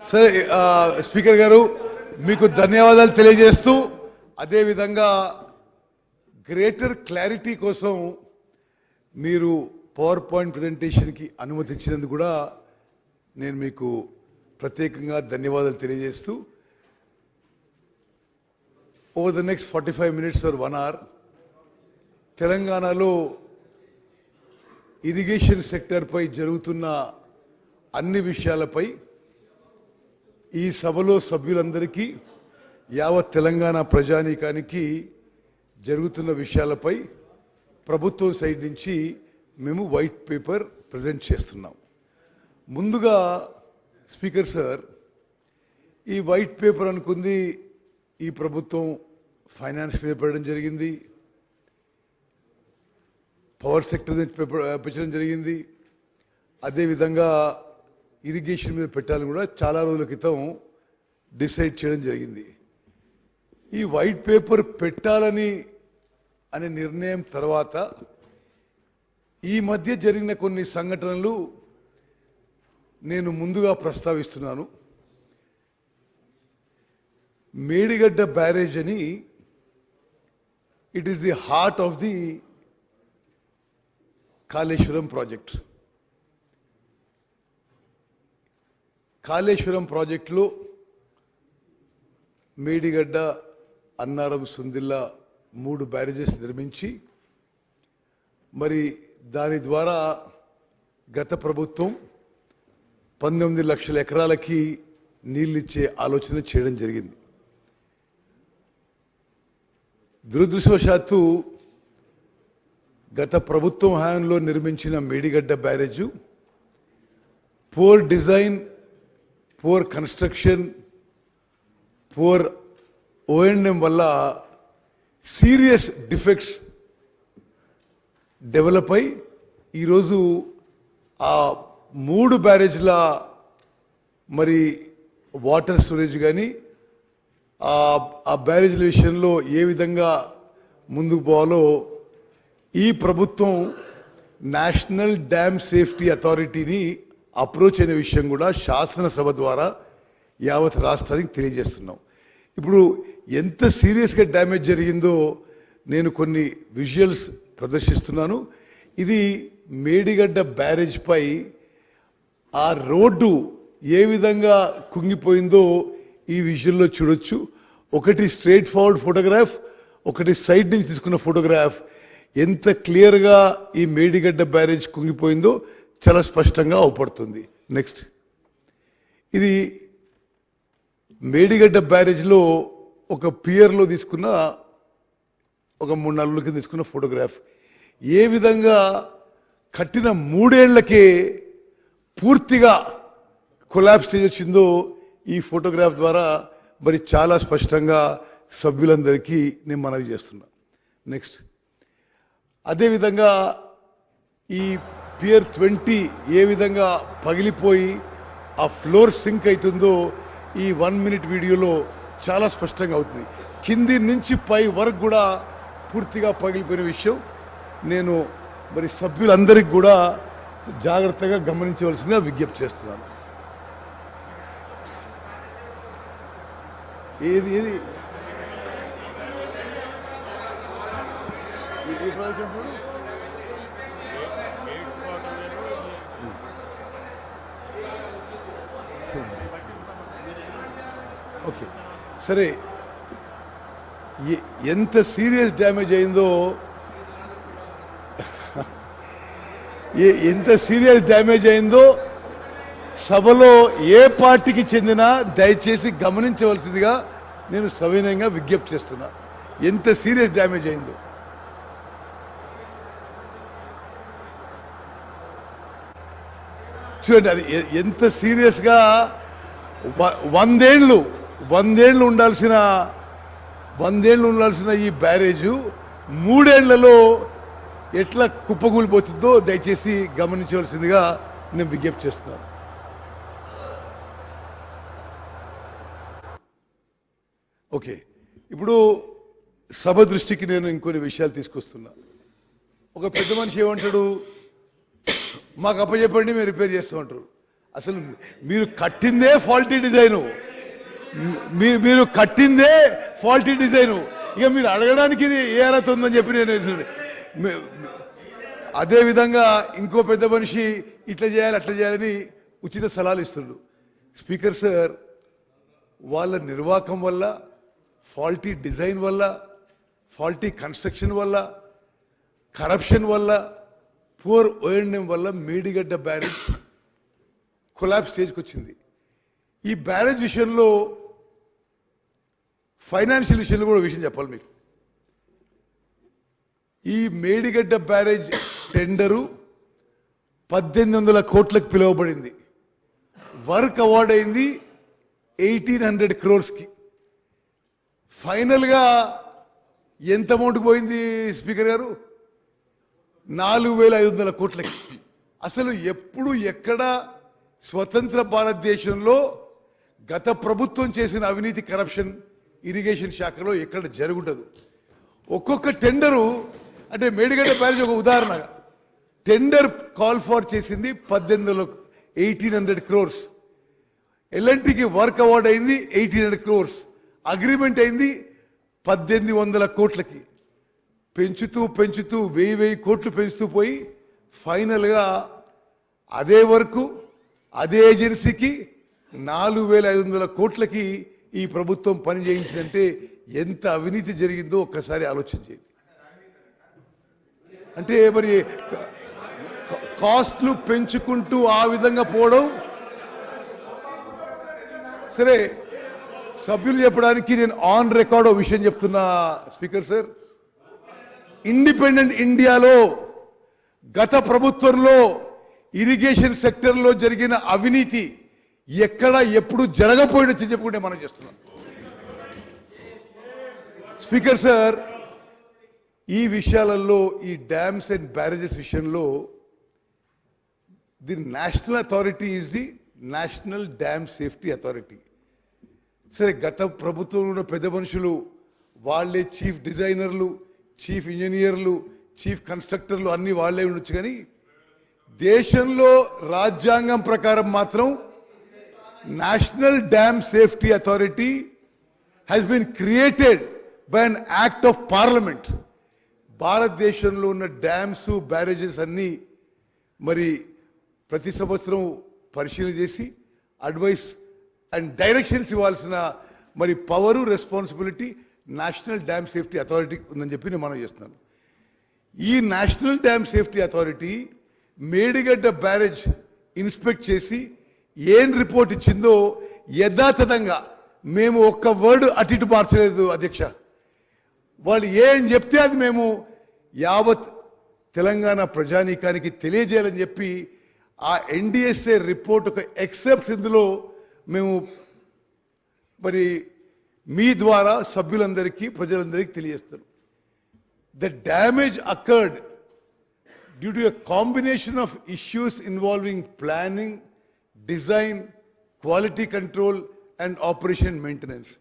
సరే స్పీకర్ గారు మీకు ధన్యవాదాలు తెలియజేస్తూ అదే విధంగా గ్రేటర్ క్లారిటీ కోసం మీరు పవర్ పాయింట్ ప్రెజెంటేషన్ కి అనుమతించినందుకు కూడా నేను మీకు ప్రత్యేకంగా ధన్యవాదాలు తెలియజేస్తూ over the next 45 minutes or 1 hour తెలంగాణలో ఇరిగేషన్ సెక్టర్ పై జరుగుతున్న అన్ని విషయాలపై ఈ సభలో సభ్యులందరికీ యావత్ తెలంగాణ ప్రజానీకానికి జరుగుతున్న విషయాలపై ప్రభుత్వం సైడ్ నుంచి మేము వైట్ పేపర్ ప్రజెంట్ చేస్తున్నాం. ముందుగా స్పీకర్ సార్, ఈ వైట్ పేపర్ అనుకుంది ఈ ప్రభుత్వం ఫైనాన్స్ మీద పెట్టడం జరిగింది, పవర్ సెక్టర్ పెట్టడం జరిగింది, అదేవిధంగా ఇరిగేషన్ మీద పెట్టాలని కూడా చాలా రోజుల క్రితం డిసైడ్ చేయడం జరిగింది. ఈ వైట్ పేపర్ పెట్టాలని అనే నిర్ణయం తర్వాత ఈ మధ్య జరిగిన కొన్ని సంఘటనలు నేను ముందుగా ప్రస్తావిస్తున్నాను. మేడిగడ్డ బ్యారేజ్ అని, it is the heart of the Kaleshwaram project. Kaleshwaram ప్రాజెక్టులో మేడిగడ్డ, అన్నారం, సుందిల్లా 3 బ్యారేజెస్ నిర్మించి మరి దాని ద్వారా గత ప్రభుత్వం 19 లక్షల ఎకరాలకి నీళ్ళిచ్చే ఆలోచన చేయడం జరిగింది. దురదృష్టవశాత్తు గత ప్రభుత్వం హయాంలో నిర్మించిన Medigadda barrage poor design, poor construction, poor O and M వల్ల సీరియస్ డిఫెక్ట్స్ డెవలప్ అయి ఈరోజు ఆ 3 బ్యారేజ్ల మరి వాటర్ స్టోరేజ్ కానీ ఆ బ్యారేజ్ల విషయంలో ఏ విధంగా ముందుకు పోవాలో ఈ ప్రభుత్వం నేషనల్ డ్యామ్ సేఫ్టీ అథారిటీని అప్రోచ్ అయిన విషయం కూడా శాసనసభ ద్వారా యావత్ రాష్ట్రానికి తెలియజేస్తున్నాం. ఇప్పుడు ఎంత సీరియస్గా డ్యామేజ్ జరిగిందో నేను కొన్ని విజువల్స్ ప్రదర్శిస్తున్నాను. ఇది మేడిగడ్డ బ్యారేజ్ పై ఆ రోడ్డు ఏ విధంగా కుంగిపోయిందో ఈ విజువల్లో చూడొచ్చు. ఒకటి స్ట్రైట్ ఫార్వర్డ్ ఫోటోగ్రాఫ్, ఒకటి సైడ్ నుంచి తీసుకున్న ఫోటోగ్రాఫ్. ఎంత క్లియర్గా ఈ మేడిగడ్డ బ్యారేజ్ కుంగిపోయిందో చాలా స్పష్టంగా అవపడుతుంది. నెక్స్ట్, ఇది మేడిగడ్డ బ్యారేజ్లో ఒక పియర్లో తీసుకున్న ఒక 3-4 రోజుల కింద తీసుకున్న ఫోటోగ్రాఫ్. ఏ విధంగా కట్టిన 3 ఏళ్లకే పూర్తిగా కొలాప్స్ స్టేజ్ వచ్చిందో ఈ ఫోటోగ్రాఫ్ ద్వారా మరి చాలా స్పష్టంగా సభ్యులందరికీ నేను మనవి చేస్తున్నా. నెక్స్ట్, అదేవిధంగా ఈ పియర్ 20 ఏ విధంగా పగిలిపోయి ఆ ఫ్లోర్ సింక్ అవుతుందో ఈ 1 minute వీడియోలో చాలా స్పష్టంగా అవుతుంది. కింది నుంచి పై వరకు కూడా పూర్తిగా పగిలిపోయిన విషయం నేను మరి సభ్యులందరికీ కూడా జాగ్రత్తగా గమనించవలసిందిగా విజ్ఞప్తి చేస్తున్నాను. ఏది ఏది ఓకే, సరే, ఎంత సీరియస్ డ్యామేజ్ అయిందో సభలో ఏ పార్టీకి చెందినా దయచేసి గమనించవలసిందిగా నేను సవినయంగా విజ్ఞప్తి చేస్తున్నా. ఎంత సీరియస్ డ్యామేజ్ అయిందో చూడండి. అది ఎంత సీరియస్గా 100 ఏళ్ళు ఉండాల్సిన ఈ బ్యారేజు 3 ఏళ్లలో ఎట్లా కుప్పకూలిపోతుందో దయచేసి గమనించవలసిందిగా నేను విజ్ఞప్తి చేస్తున్నాను. ఓకే, ఇప్పుడు సభ దృష్టికి నేను ఇంకొన్ని విషయాలు తీసుకొస్తున్నా. ఒక పెద్ద మనిషి ఏమంటాడు, మాకు అప్పచెప్పండి మేము రిపేర్ చేస్తామంటారు. అసలు మీరు కట్టిందే ఫాల్టీ డిజైను, మీరు కట్టిందే ఫాల్టీ డిజైను, ఇక మీరు అడగడానికి ఇది ఏ అర్హత ఉందని చెప్పి నేను అదే విధంగా ఇంకో పెద్ద మనిషి ఇట్లా చేయాలి అట్లా చేయాలని ఉచిత సలహాలు ఇస్తుండ్రు. స్పీకర్ సార్, వాళ్ళ నిర్వాహకం వల్ల, ఫాల్టీ డిజైన్ వల్ల, ఫాల్టీ కన్స్ట్రక్షన్ వల్ల, కరప్షన్ వల్ల, పూర్ ఓఎండ్ఎం వల్ల మేడిగడ్డ బ్యారేజ్ కొలాప్స్ స్టేజ్కి వచ్చింది. ఈ బ్యారేజ్ విషయంలో ఫైనాన్షియల్ విషయంలో కూడా విషయం చెప్పాలి మీకు. ఈ మేడిగడ్డ బ్యారేజ్ టెండరు 1800 కోట్లకు పిలువబడింది. వర్క్ అవార్డ్ అయింది 1800 crores. ఫైనల్గా ఎంత అమౌంట్ పోయింది స్పీకర్ గారు? 4500 కోట్లకి. అసలు ఎప్పుడు ఎక్కడ స్వతంత్ర భారతదేశంలో గత ప్రభుత్వం చేసిన అవినీతి కరప్షన్ ఇరిగేషన్ శాఖలో ఎక్కడ జరుగుండదు. ఒక్కొక్క టెండరు అంటే మేడిగడ్డ బ్యారేజ్ ఒక ఉదాహరణగా టెండర్ కాల్ ఫార్ చేసింది 1800 crores. ఎల్ఎన్టీకి వర్క్ అవార్డ్ అయింది 1800 crores. అగ్రిమెంట్ అయింది 1800 కోట్లకి. పెంచుతూ 1000 కోట్లు పెంచుతూ పోయి ఫైనల్గా అదే వర్క్ అదే ఏజెన్సీకి 4500 కోట్లకి ఈ ప్రభుత్వం పని చేయించిందంటే ఎంత అవినీతి జరిగిందో ఒక్కసారి ఆలోచన చేయండి. అంటే మరి కాస్ట్లు పెంచుకుంటూ ఆ విధంగా పోవడం సరే. సభ్యులు చెప్పడానికి నేను ఆన్ రికార్డ్ విషయం చెప్తున్నా స్పీకర్ సార్. ఇండిపెండెంట్ ఇండియాలో గత ప్రభుత్వంలో ఇరిగేషన్ సెక్టర్లో జరిగిన అవినీతి ఎక్కడ ఎప్పుడు జరగపోయినని చెప్పుకుంటే మనం చేస్తున్నాం. స్పీకర్ సార్, ఈ విషయాలలో ఈ డ్యామ్స్ అండ్ బ్యారేజెస్ విషయంలో the national authority is the national dam safety authority. సరే, గత ప్రభుత్వంలో పెద్ద మనుషులు వాళ్ళే చీఫ్ డిజైనర్లు, చీఫ్ ఇంజనీర్లు, చీఫ్ కన్స్ట్రక్టర్లు అన్ని వాళ్ళే ఉండొచ్చు. కానీ దేశంలో రాజ్యాంగం ప్రకారం మాత్రం national dam safety authority has been created by an act of parliament. భారతదేశంలో ఉన్న డ్యామ్స్ బ్యారేజెస్ అన్ని మరి ప్రతి సంవత్సరం పరిశీలన చేసి అడ్వైస్ అండ్ డైరెక్షన్స్ ఇవ్వాల్సిన మరి power responsibility national dam safety authority ఉందని చెప్పి నేను మనం చేస్తున్నాను. ఈ national dam safety authority Medigadda barrage inspect చేసి ఏం రిపోర్ట్ ఇచ్చిందో యథాతథంగా మేము ఒక్క వర్డ్ అటు ఇటు మార్చలేదు అధ్యక్ష. వాళ్ళు ఏం చెప్తే అది మేము యావత్ తెలంగాణ ప్రజానీకానికి తెలియజేయాలని చెప్పి ఆ ఎన్డిఎస్ఏ రిపోర్ట్ ఒక ఎక్సెప్ట్స్ ఇందులో మేము మరి మీ ద్వారా సభ్యులందరికీ ప్రజలందరికీ తెలియజేస్తాం. The damage occurred due to a combination of issues involving planning, design, quality control and operation maintenance.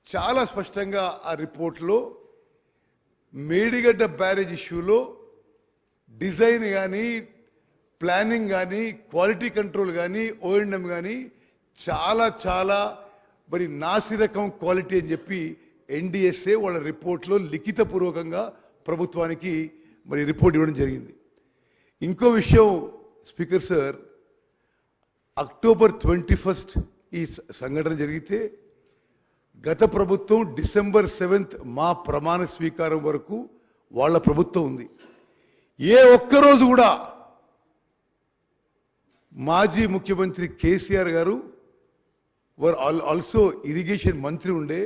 చాలా స్పష్టంగా ఆ రిపోర్ట్లో మేడిగడ్డ బ్యారేజ్ ఇష్యూలో డిజైన్ కానీ, ప్లానింగ్ కానీ, క్వాలిటీ కంట్రోల్ కానీ, ఓఎండ్ఎం కానీ చాలా చాలా మరి నాసిరకం క్వాలిటీ అని చెప్పి ఎన్డిఎస్ఏ వాళ్ళ రిపోర్ట్లో లిఖితపూర్వకంగా ప్రభుత్వానికి మరి రిపోర్ట్ ఇవ్వడం జరిగింది. ఇంకో విషయం స్పీకర్ సార్, అక్టోబర్ 21 ఈ సంఘటన జరిగితే గత ప్రభుత్వం డిసెంబర్ 7 మా ప్రమాణ స్వీకారం వరకు వాళ్ళ ప్రభుత్వం ఉంది. ఏ ఒక్కరోజు కూడా మాజీ ముఖ్యమంత్రి కేసీఆర్ గారు వర్ ఆల్సో ఇరిగేషన్ మంత్రి ఉండే.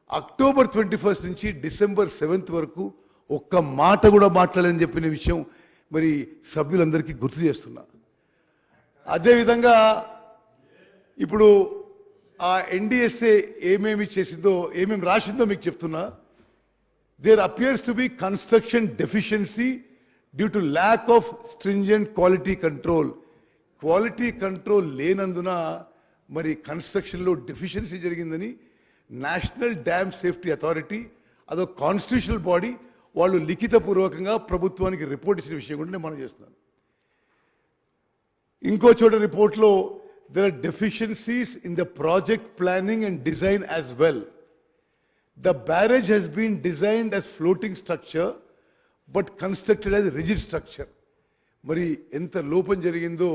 అక్టోబర్ 21 నుంచి డిసెంబర్ 7 వరకు ఒక్క మాట కూడా మాట్లాడని చెప్పిన విషయం మరి సభ్యులందరికీ గుర్తు చేస్తున్నా. అదేవిధంగా ఇప్పుడు ఆ ఎన్డిఎస్ఏ ఏమేమి చేసిందో, ఏమేమి రాసిందో మీకు చెప్తున్నా. There appears to be construction deficiency due to lack of stringent quality control. Quality control లేనందున మరి కన్స్ట్రక్షన్లో డెఫిషియన్సీ జరిగిందని నేషనల్ డ్యామ్ సేఫ్టీ అథారిటీ, అదో కాన్స్టిట్యూషనల్ బాడీ, వాళ్ళు లిఖితపూర్వకంగా ప్రభుత్వానికి రిపోర్ట్ ఇచ్చిన విషయం కూడా నేను మనం చేస్తున్నాను. ఇంకో చోట రిపోర్ట్లో there are deficiencies in the project planning and design as well. The barrage has been designed as floating structure but constructed as rigid structure. మరి ఎంత లోపం జరిగిందో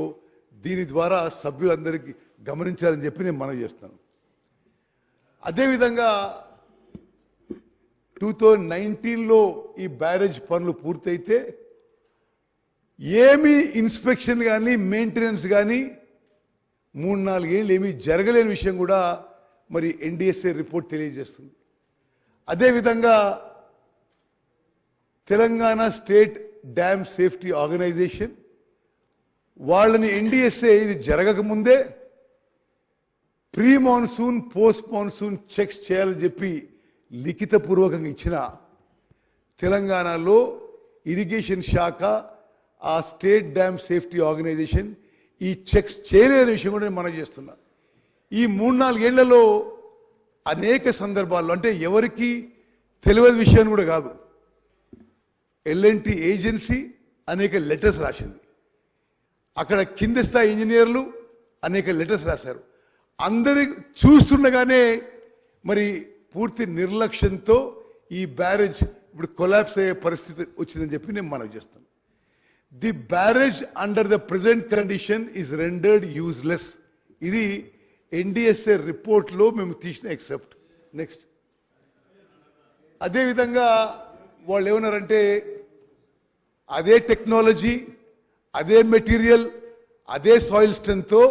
దీని ద్వారా సభ్యులందరికీ గమనించాలని చెప్పి నేను మనవి చేస్తాను. అదేవిధంగా 2019లో ఈ బ్యారేజ్ పనులు పూర్తయితే ఏమీ ఇన్స్పెక్షన్ కానీ మెయింటెనెన్స్ కానీ 3-4 ఏళ్ళు ఏమీ జరగలేని విషయం కూడా మరి ఎన్డీఎస్ఏ రిపోర్ట్ తెలియజేస్తుంది. అదేవిధంగా Telangana state dam safety organisation వాళ్ళని ఎన్డీఎస్ఏ ఇది జరగకముందే pre monsoon post monsoon checks చేయాలని చెప్పి లిఖితపూర్వకంగా ఇచ్చిన తెలంగాణలో ఇరిగేషన్ శాఖ ఆ స్టేట్ డ్యామ్ సేఫ్టీ ఆర్గనైజేషన్ ఈ చెక్స్ చేయలేని విషయం కూడా నేను మనం చేస్తున్నా. ఈ 3-4 ఏళ్లలో అనేక సందర్భాల్లో అంటే ఎవరికి తెలియని విషయాన్ని కూడా కాదు, ఎల్ఎన్టీ ఏజెన్సీ అనేక లెటర్స్ రాసింది, అక్కడ కింద స్థాయి ఇంజనీర్లు అనేక లెటర్స్ రాశారు. అందరి చూస్తుండగానే మరి పూర్తి నిర్లక్ష్యంతో ఈ బ్యారేజ్ ఇప్పుడు కొలాప్స్ అయ్యే పరిస్థితి వచ్చిందని చెప్పి నేను మనవి చేస్తాను. The barrage under the present condition is rendered useless. ఇది ఎన్డీఎస్ఏ రిపోర్ట్లో మేము తీసిన ఎక్సెప్ట్. నెక్స్ట్ అదేవిధంగా వాళ్ళు ఏమన్నారంటే అదే టెక్నాలజీ, అదే మెటీరియల్, అదే సాయిల్ స్ట్రెంగ్త్తో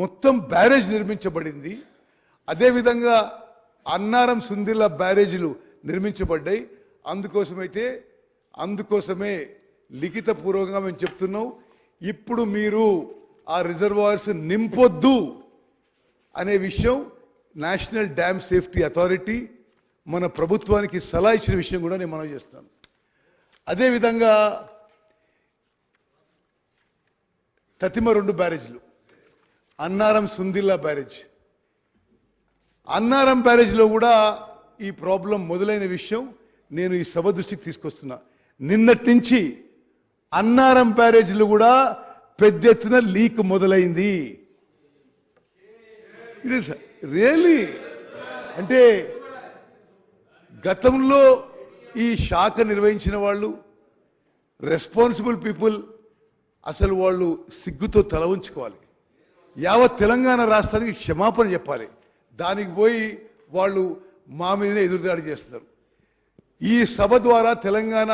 మొత్తం బ్యారేజ్ నిర్మించబడింది. అదేవిధంగా అన్నారం సుందిల్ల బ్యారేజీలు నిర్మించబడ్డాయి. అందుకోసమే లిఖితపూర్వకంగా మేము చెప్తున్నాం, ఇప్పుడు మీరు ఆ రిజర్వాయర్స్ నింపొద్దు అనే విషయం నేషనల్ డ్యామ్ సేఫ్టీ అథారిటీ మన ప్రభుత్వానికి సలహా ఇచ్చిన విషయం కూడా నేను మనవి చేస్తాను. అదేవిధంగా తతిమ 2 బ్యారేజ్లు, అన్నారం సుందిల్లా బ్యారేజ్, అన్నారం బ్యారేజ్లో కూడా ఈ ప్రాబ్లం మొదలైన విషయం నేను ఈ సభ దృష్టికి తీసుకొస్తున్నా. నిన్నటి నుంచి అన్నారం బ్యారేజ్లు కూడా పెద్ద ఎత్తున లీక్ మొదలైంది. ఇట్ ఇస్ రియల్లీ అంటే గతంలో ఈ శాఖ నిర్వహించిన వాళ్ళు రెస్పాన్సిబుల్ పీపుల్ అసలు వాళ్ళు సిగ్గుతో తల ఉంచుకోవాలి. యావత్ తెలంగాణ రాష్ట్రానికి క్షమాపణ చెప్పాలి. దానికి పోయి వాళ్ళు మా మీదనే ఎదురుదాడి చేస్తున్నారు. ఈ సభ ద్వారా తెలంగాణ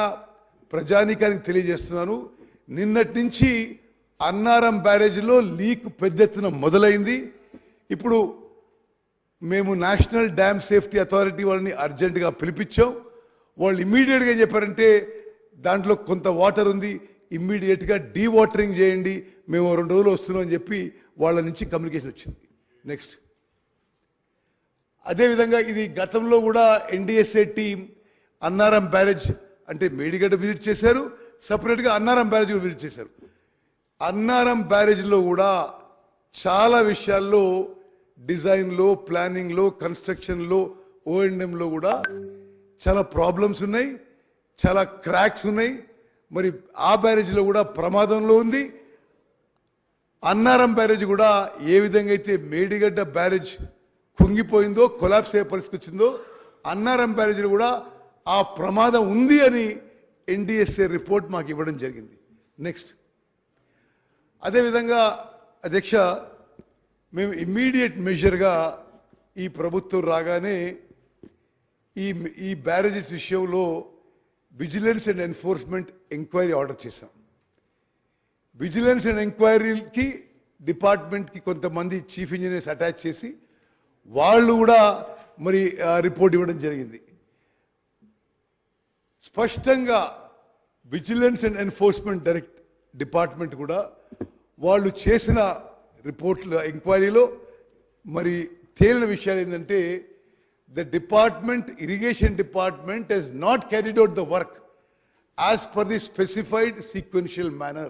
ప్రజానీకానికి తెలియజేస్తున్నాను, నిన్నటి నుంచి అన్నారం బ్యారేజ్లో లీక్ పెద్ద ఎత్తున మొదలైంది. ఇప్పుడు మేము నేషనల్ డ్యామ్ సేఫ్టీ అథారిటీ వాళ్ళని అర్జెంటుగా పిలిపించాం. వాళ్ళు ఇమ్మీడియట్గా ఏం చెప్పారంటే దాంట్లో కొంత వాటర్ ఉంది, ఇమ్మీడియట్గా డీవాటరింగ్ చేయండి, మేము 2 రోజులు వస్తున్నాం అని చెప్పి వాళ్ళ నుంచి కమ్యూనికేషన్ వచ్చింది. నెక్స్ట్ అదేవిధంగా ఇది గతంలో కూడా ఎన్డీఎస్ఏ టీం అన్నారం బ్యారేజ్ అంటే మేడిగడ్డ విజిట్ చేశారు, సపరేట్గా అన్నారం బ్యారేజ్ విజిట్ చేశారు. అన్నారం బ్యారేజ్లో కూడా చాలా విషయాల్లో డిజైన్లో, ప్లానింగ్లో, కన్స్ట్రక్షన్లో, ఓఎండ్ఎంలో కూడా చాలా ప్రాబ్లమ్స్ ఉన్నాయి, చాలా క్రాక్స్ ఉన్నాయి. మరి ఆ బ్యారేజ్లో కూడా ప్రమాదంలో ఉంది. అన్నారం బ్యారేజ్ కూడా ఏ విధంగా అయితే మేడిగడ్డ బ్యారేజ్ కుంగిపోయిందో, కొలాప్స్ అయ్యే పరిస్థితి వచ్చిందో, అన్నారం బ్యారేజ్లో కూడా ఆ ప్రమాదం ఉంది అని ఎన్డీఎస్ఏ రిపోర్ట్ మాకు ఇవ్వడం జరిగింది. నెక్స్ట్ అదేవిధంగా అధ్యక్ష, మేము ఇమ్మీడియట్ మెజర్గా ఈ ప్రభుత్వం రాగానే ఈ బ్యారేజెస్ విషయంలో vigilance and enforcement enquiry order చేశాం. విజిలెన్స్ అండ్ ఎంక్వైరీకి డిపార్ట్మెంట్కి కొంతమంది చీఫ్ ఇంజనీర్స్ అటాచ్ చేసి వాళ్ళు కూడా మరి రిపోర్ట్ ఇవ్వడం జరిగింది. స్పష్టంగా విజిలెన్స్ అండ్ ఎన్ఫోర్స్మెంట్ డిపార్ట్మెంట్ కూడా వాళ్ళు చేసిన రిపోర్ట్ల ఎంక్వైరీలో మరి తేలిన విషయాలు ఏంటంటే the irrigation department has not carried out the work as per the specified sequential manner.